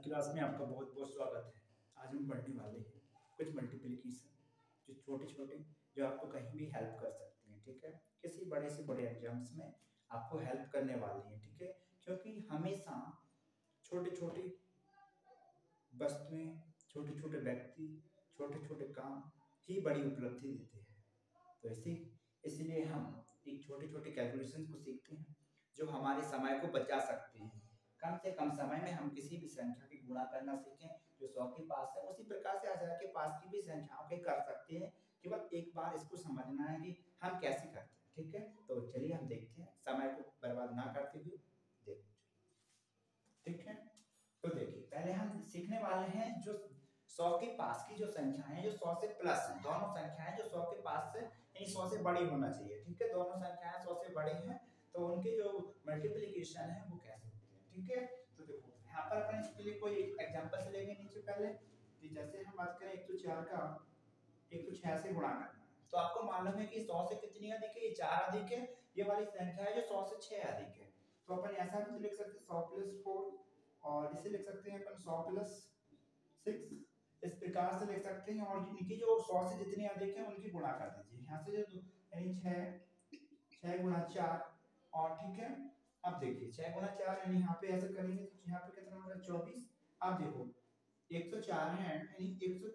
Class में आपका बहुत बहुत स्वागत है। आज हम पढ़ने वाले हैं कुछ मल्टीप्लिकेशन जो छोटे छोटे जो आपको कहीं भी हेल्प कर सकते हैं। ठीक है, किसी बड़े से बड़े एग्जाम्स में आपको हेल्प करने वाली है। ठीक है, क्योंकि हमेशा छोटे छोटे वस्तुएं, छोटे छोटे व्यक्ति, छोटे छोटे काम ही बड़ी उपलब्धि देते हैं। तो इसलिए हम एक छोटे छोटे कैलकुलेशन को सीखते हैं जो हमारे समय को बचा सकते हैं। कम से कम समय में हम किसी भी संख्या की गुणा करना सीखें जो 100 के पास है, उसी प्रकार से 1000 के पास की भी संख्याओं के कर सकते हैं। केवल एक बार इसको समझना है कि हम कैसे करते हैं। ठीक है, तो चलिए हम देखते हैं समय को बर्बाद ना करते हुए। देखो, ठीक है, तो देखिए पहले हम सीखने वाले हैं जो 100 के पास की जो संख्या है, जो 100 से प्लस है, दोनों संख्याएं जो 100 के पास से यानी 100 से बड़ी होना चाहिए। ठीक है, दोनों संख्याएं 100 से बड़ी हैं तो उनके जो मल्टीप्लिकेशन है वो कैसे होते हैं। ठीक है, तो देखो यहाँ पर अपन इसके लिए कोई एग्जांपल से लेंगे नीचे पहले कि जैसे हम बात करें 104 का 106 से गुणा करना है, तो आपको मालूम है कि 100 से कितनी अधिक है, ये 4 अधिक है, ये वाली संख्या है जो 100 से 6 अधिक है। तो अपन ऐसा भी लिख सकते हैं 100 प्लस 4 और इसे लिख सकते हैं अपन 100 प्लस 6, इस प्रकार से लिख सकते हैं। और इनकी जो 100 से जितनी अधिक है उनकी गुणा कर दीजिए यहाँ से, जो यानी 6 गुणा 4। और ठीक है, अब देखिए 6 गुणा 4 यानी यहाँ पे ऐसे करेंगे तो यहाँ पे कितना होगा 24। अब देखो 104 है यानी 100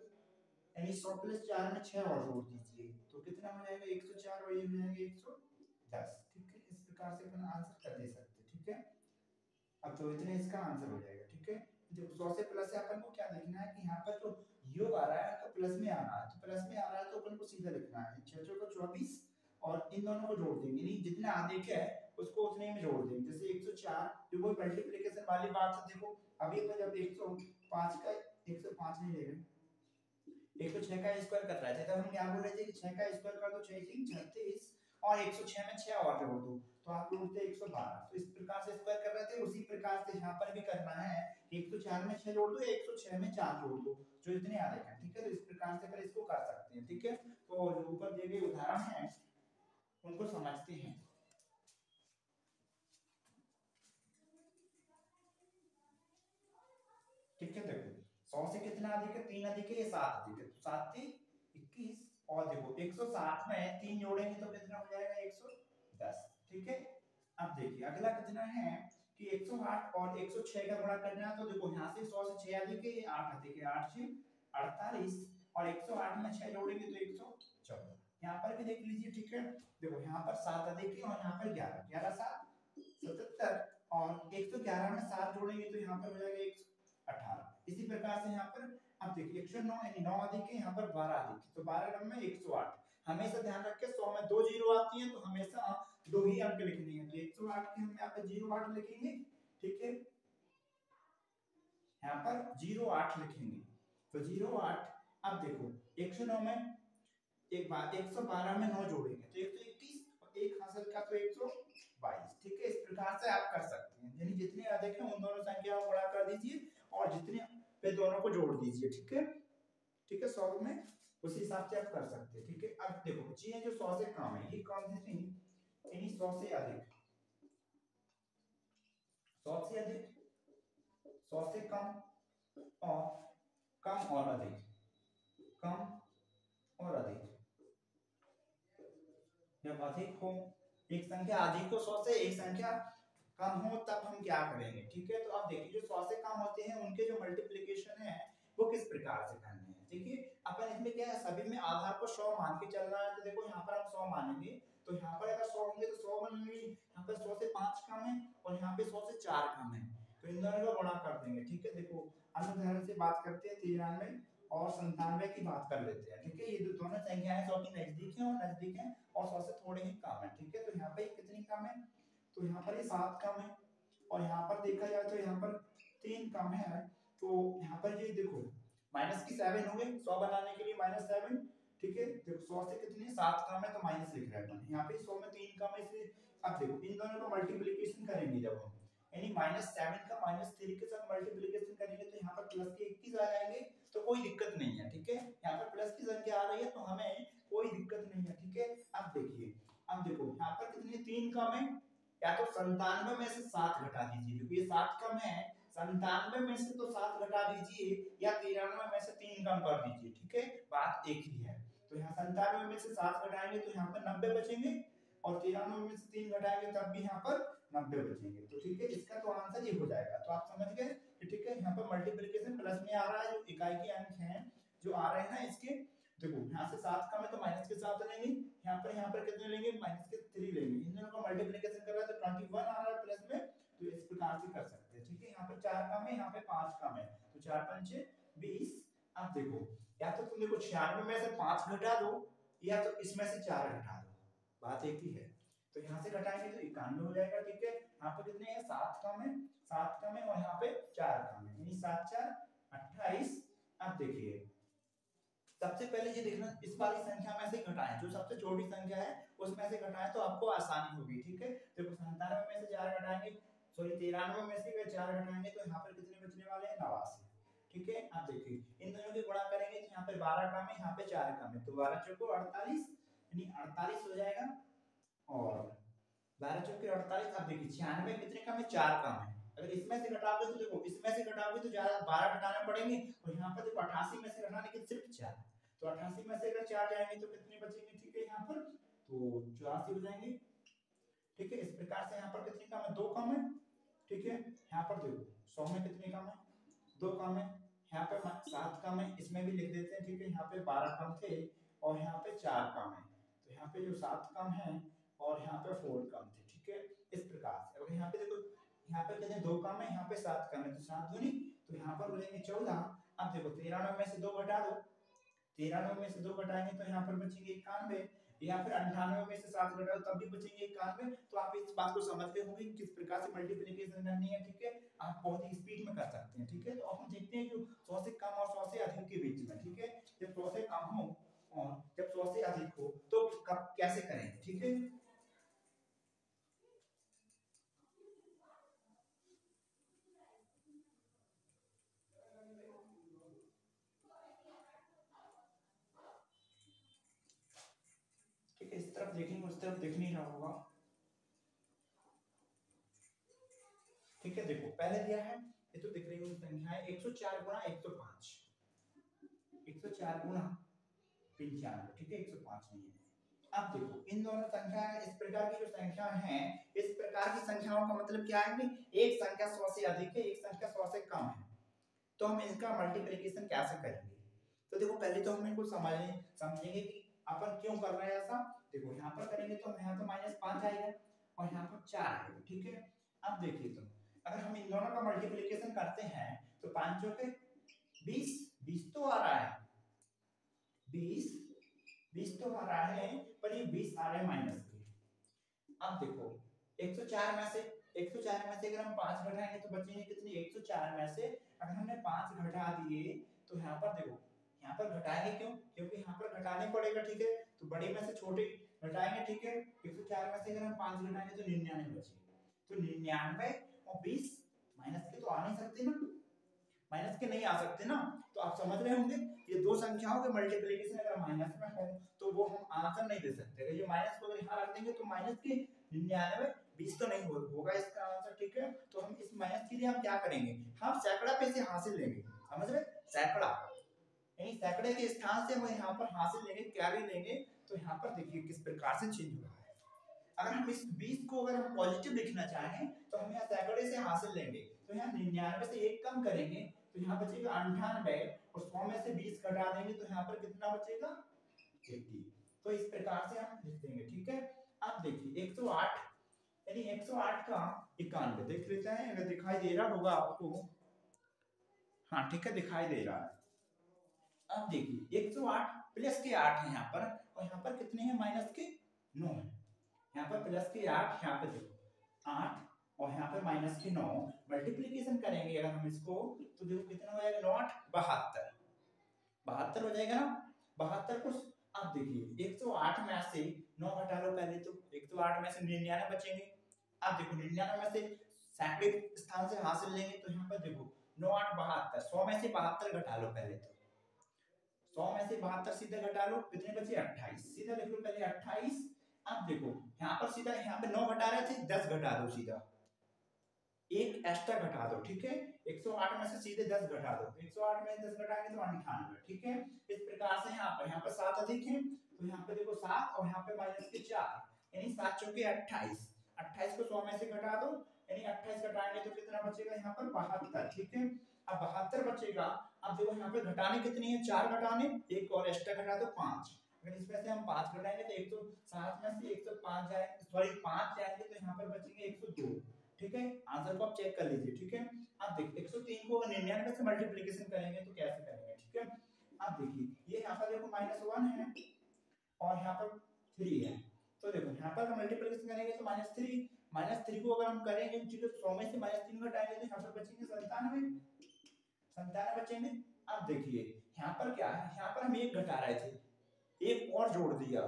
यानी 100 प्लस 4 में 6 और जोड़ दीजिए तो कितना हो जाएगा 104 और ये हो जाएगा 110। ठीक है, इस प्रकार से अपन आंसर कर दे सकते हैं। ठीक है, अब तो इतने इसका आंसर हो जाएगा। ठीक है, देखो 100 से प्लस से अपन को क्या लिखना है कि यहाँ पर जो योग आ रहा है तो प्लस में आ रहा है, तो प्लस में आ रहा है तो अपन को सीधा लिखना है 6 को 24 और इन दोनों को जोड़ देंगे, नहीं जितना अधिक है उसको उतने में जोड़ देंगे। जैसे 104 जो वो मल्टीप्लिकेशन वाली बात है, देखो अभी अपन जब 105 का 105 नहीं ले रहे, 106 का स्क्वायर कर रहे थे तब हम क्या बोल रहे थे कि 6 का स्क्वायर कर दो 6 3 36 और 106 में 6 और जोड़ दो तो आप जोड़ते 112। तो इस प्रकार से स्क्वायर कर रहे थे, उसी प्रकार से यहाँ पर भी करना है कि 104 में 6 जोड़ दो, 106 में 4 जोड़ दो जो इतने आ रहे हैं। ठीक है, तो इस प्रकार से फिर इसको कर सकते हैं। ठीक है, तो जो ऊपर दिए गए उदाहरण हैं उनको समझते हैं। ठीक है, देखो 100 से कितना अधिक है, 3 अधिक है, ये 7 अधिक है, तो 7 3 21 और देखो 160 में 3 जोड़ेंगे तो कितना हो जाएगा 110। ठीक है, अब देखिए अगला कितना है कि 108 और 106 का गुणा करना है, तो देखो यहाँ से 100 से 6 अधिक है, ये 8 अधिक है, 8 6 48 और 108 में 6 जोड़ेंगे तो 114। यहाँ पर भी देख लीजिए। ठीक है, देखो यहाँ पर 7 अधिक है और यहाँ पर 11 11 7 77 और 111 में 7 जोड़ेंगे तो यहाँ पर हो जाएगा 118। इसी प्रकार से यहाँ पर अब देखिए 109 यानी 9 अधिक है, यहाँ पर 12 अधिक है, तो 12 में 108। हमेशा ध्यान रखें 100 में 2 जीरो आती हैं तो हमेशा 2 ही अंक लिखने हैं, तो 108 के हम यहाँ पे 08 लिखेंगे। ठीक है, यहाँ पर 08 लिखेंगे तो 08। अब देखो 109 में एक बार 112 में 9 जोड़ेंगे तो 121 और एक हासिल का तो 122। ठीक है, इस प्रकार से आप कर सकते हैं, यानी जितने अधिक है उन दोनों संख्याओं को गुणा कर दीजिए और जितने पे दोनों को जोड़ दीजिए। ठीक है, ठीक है, 100 में उसी हिसाब से आप कर सकते हैं। ठीक है, अब देखो चीजें जो 100 से कम है ये कौन सी थी, यानी 100 से अधिक, 100 से अधिक, 100 से कम और कम और अधिक, कम और अधिक। जब अधिक हो एक संख्या, अधिक हो 100 से, एक संख्या कम हो, तब हम क्या करेंगे। ठीक है, तो आप देखिए जो 100 से कम होते हैं उनके जो मल्टीप्लिकेशन है वो किस प्रकार से करने हैं। देखिए अपन इसमें क्या है, सभी में आधार को 100 मान के चलना है, तो देखो यहाँ पर हम 100 मानेंगे तो यहाँ पर अगर 100 होंगे तो 100 बनेंगे, यहाँ पर 100 से 5 कम है और यहाँ पे 100 से 4 कम है तो इन दोनों का गुणा कर देंगे। ठीक है, देखो अन्य उदाहरण से बात करते हैं 93 और 97 की बात कर लेते हैं। ठीक है, ये दोनों संख्याएं 100 के नजदीक हैं और नजदीक हैं और 100 से थोड़े ही कम है। ठीक है, तो यहाँ पे कितनी कम है, तो यहाँ पर ये 7 कम है और यहाँ पर देखा जाए तो यहाँ पर 3 कम है, तो यहाँ पर ये देखो माइनस की 7 हो गई 100 बनाने के लिए -7। ठीक है, देखो 100 से कितनी 7 कम है तो माइनस लिख रहे हैं, यहाँ पे 100 में 3 कम है इसलिए। अब देखो इन दोनों को मल्टीप्लिकेशन करेंगे जब हम, यानी -7 का -3 के साथ मल्टीप्लिकेशन करेंगे तो यहाँ पर प्लस के 21 आ जाएंगे तो कोई दिक्कत नहीं है। ठीक है, यहाँ पर प्लस की संख्या आ रही है तो हमें कोई दिक्कत नहीं है। ठीक है, अब देखिए, अब देखो यहाँ पर कितनी 3 कम है, या तो 97 में से 7 घटा दीजिए क्योंकि ये 7 कम है, 97 में से तो 7 घटा दीजिए या 93 में से 3 कम कर दीजिए, ठीक है, बात एक ही है। तो यहाँ 97 में से 7 घटाएंगे तो यहाँ पर 90 बचेंगे और 93 में से 3 घटाएंगे तब भी यहाँ पर 90 बचेंगे। तो ठीक है, इसका तो आंसर ये हो जाएगा। तो आप समझ गए कि ठीक है, यहाँ पर मल्टीप्लिकेशन प्लस में आ रहा है, जो इकाई के अंक हैं जो आ रहे हैं ना इसके, देखो यहाँ से 7 कम है तो माइनस के 7 लेंगे, यहाँ पर कितने लेंगे, माइनस के 3 लेंगे। इन दोनों का मल्टीप्लिकेशन कर रहा है तो 21 आ रहा है प्लस में, तो इस प्रकार से कर सकते हैं, ठीक है। यहाँ पर 4 कम है, यहाँ पे 5 कम है, तो 4 पंचे 20। अब देखो, या तो तुम देखो 96 में से 5 घटा दो या तो इसमें से 4 घटा दो, बात एक ही है। तो यहाँ से घटाएंगे तो 91 हो जाएगा, ठीक है। यहाँ पे कितने हैं, 7 कम है, 7 कम है और यहाँ पे 4 कम है, यानी 7 4 28। अब देखिए सबसे पहले ये देखना, इस वाली संख्या में से घटाएं, जो सबसे छोटी संख्या है उसमें से घटाएं तो आपको आसानी होगी, ठीक है। देखो 97 में से 4 घटाएंगे, सॉरी 93 में से 4 घटाएंगे तो यहाँ पर कितने बचने वाले हैं, 89, ठीक है। अब देखिए इन दोनों की गुणा करेंगे तो यहाँ पे 12 कम है, यहाँ पे 4 कम है, तो 12 चौको 48, यानी 48 हो जाएगा। और 12 चौके 48। अब देखिए 96 कितने कम है, 4 कम है। अगर इसमें से घटाओगे तो देखो इसमें से घटाओगे तो ज्यादा 12 घटाने पड़ेंगे और यहाँ पर देखो 88 में से घटाने के सिर्फ 4, तो 88 में से अगर 4 जाएंगे तो कितने बचेंगे, ठीक है, यहाँ पर तो 84 हो जाएंगे, ठीक है। इस प्रकार से यहाँ पर कितने कम है, 2 कम है, ठीक है। यहाँ पर देखो 100 में कितने कम है, 2 कम है, यहाँ पे 7 कम है, इसमें भी लिख देते हैं, ठीक है। यहाँ पे 12 कम थे और यहाँ पे 4 कम है, तो यहाँ पे जो 7 कम है और यहाँ पे 4 कम थे, ठीक है। इस प्रकार से अगर यहाँ पे देखो, यहाँ पे कितने 2 कम है, यहाँ पे 7 कम है, तो 7 दूनी, तो यहाँ पर हो जाएंगे 14। अब देखो 93 में से 2 घटा दो, 93 में से 2 घटाएंगे तो यहाँ पर बचेंगे 91, या फिर 98 में से 7 घटाओ तब भी बचेंगे 91। तो आप इस बात को समझ गए होंगे किस प्रकार से मल्टीप्लिकेशन करनी है, ठीक है। आप बहुत ही स्पीड में कर सकते हैं, ठीक है। तो अब हम देखते हैं जो 100 से कम और 100 से अधिक के बीच में, ठीक है, जब 100 से कम हो और जब 100 से अधिक हो तो कब कैसे करें, ठीक है। ठीक है, इस तरफ देखेंगे उस तरफ दिख नहीं रहा होगा, ठीक है। देखो पहले दिया है, ये तो दिख रही है संख्या है 104 गुणा 105, 104 गुणा 95, ठीक है, 105 नहीं है। अब देखो इन दोनों संख्या, इस प्रकार की जो संख्या है, इस प्रकार की संख्याओं का मतलब क्या है कि एक संख्या 100 से अधिक है, एक संख्या 100 से कम है, तो हम इसका मल्टीप्लिकेशन कैसे करेंगे। तो देखो पहले तो हम इनको समझेंगे कि अपन क्यों कर रहे हैं ऐसा। देखो यहाँ पर करेंगे तो यहाँ तो -5 आएगा और यहाँ पर 4 आएगा, ठीक है। अब देखिए तो अगर हम इन दोनों का मल्टीप्लिकेशन करते हैं तो 5 चौके 20, 20 तो आ रहा है, 20 तो आ रहा है, पर ये 20 आ रहे हैं माइनस के। अब देखो 104 में से अगर हम 5 घटाएंगे तो बचेंगे कितने, 104 में से अगर हमने 5 घटा दिए तो यहाँ पर देखो, यहाँ पर घटाएंगे क्यों, क्योंकि यहाँ पर घटाने पड़ेगा, ठीक है। तो बड़े में से छोटे घटाएंगे, ठीक है। 104 में से अगर हम 5 घटाएंगे तो 99 बचेगा, तो 99 और 20 माइनस के तो आ नहीं सकते ना, माइनस के नहीं आ सकते ना। तो आप समझ रहे होंगे ये दो संख्याओं के मल्टीप्लिकेशन अगर माइनस में हो तो वो हम आंसर नहीं दे सकते। अगर ये माइनस को अगर यहाँ रख देंगे तो माइनस के 99 20 तो नहीं होगा इसका आंसर, ठीक है। तो हम इस माइनस के लिए हम क्या करेंगे, हम सैकड़ा पे से हासिल लेंगे, समझ रहे, सैकड़ा, यानी सैकड़े के स्थान से हम यहाँ पर हासिल लेंगे, कैरी लेंगे। तो यहाँ पर देखिए किस प्रकार से चेंज हो रहा है। अगर हम इस 20 को अगर हम पॉजिटिव लिखना चाहें तो हम यहाँ सैकड़े से हासिल लेंगे, तो यहाँ 99 से 1 कम करेंगे तो यहाँ बचेगा 98 और 100 में से 20 घटा देंगे तो यहाँ पर कितना बचेगा 80। तो इस प्रकार से हम लिख देंगे, ठीक है। अब देखिए 108, यानी 108 का 91 देख लेते हैं अगर दिखाई दे रहा होगा आपको, हाँ ठीक है दिखाई दे रहा है। अब देखिए 108 प्लस के 8 है यहाँ पर और यहाँ पर कितने हैं माइनस के 9 है, यहाँ पर प्लस के 8, यहाँ पे देखो 8 और यहाँ पे माइनस के 9, मल्टीप्लिकेशन करेंगे अगर हम इसको तो देखो कितना हो जाएगा, 9 8 72 हो जाएगा ना, 72 को। अब देखिए 108 में से 9 घटा लो पहले, तो 108 में से 99 बचेंगे। अब देखो 99 में से सैकड़े स्थान से हासिल लेंगे तो यहाँ पर देखो 9 8 72, 100 में से 72 घटा लो पहले, तो 100 में से 72 सीधा घटा लो, कितने बचे 28, सीधा लिख लो पहले 28। अब देखो यहाँ पर सीधा, यहाँ पे 9 घटा रहे थे 10 घटा दो, सीधा एक एक्स्ट्रा घटा दो, ठीक है। 108 में से सीधे 10 घटा दो, 108 में 10 घटाएंगे तो 98, ठीक है। इस प्रकार से यहाँ पर 7 अधिक है तो यहाँ पे देखो 7 और यहाँ पे माइनस के 4, यानी 7 चौके 28, 28 को 100 में से घटा दो, यानी 28 घटाएंगे तो कितना बचेगा यहाँ पर 72, ठीक है। अब 72 बचेगा। अब देखो यहाँ पे घटाने कितनी है, 4 घटाने, एक और एक्स्ट्रा घटा दो 5, अगर इसमें से हम 5 घटाएंगे तो 107 में से 105 जाएंगे, सॉरी 5 जाएंगे तो यहाँ पर बचेंगे 102, ठीक है। आंसर को आप चेक कर लीजिए, ठीक है। अब देखिए 103 को 99 से मल्टीप्लिकेशन करेंगे तो कैसे करेंगे, ठीक है। अब देखिए ये यहाँ पर देखो -1 है और यहाँ पर 3 है, तो देखो यहाँ पर मल्टीप्लिकेशन करेंगे तो -3 को अगर हम करेंगे, चलो 100 में से -3 घटाएंगे तो यहाँ पर बचेंगे 97 बचेंगे। अब देखिए यहाँ पर क्या है, यहाँ पर हम 1 घटा रहे थे, एक और जोड़ दिया,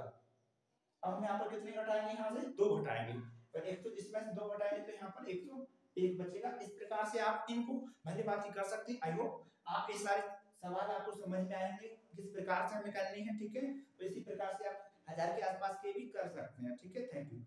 अब हम यहाँ पर कितने घटाएंगे, यहाँ से 2 घटाएंगे, पर 100 इसमें से 2 घटाएंगे तो यहाँ पर 101 बचेगा। इस प्रकार से आप इनको भली बात कर सकते हैं। आई होप आप ये सारे सवाल आपको समझ में आएंगे किस प्रकार से हमें करनी है, ठीक है। तो इसी प्रकार से आप 1000 के आसपास के भी कर सकते हैं, ठीक है। Thank you.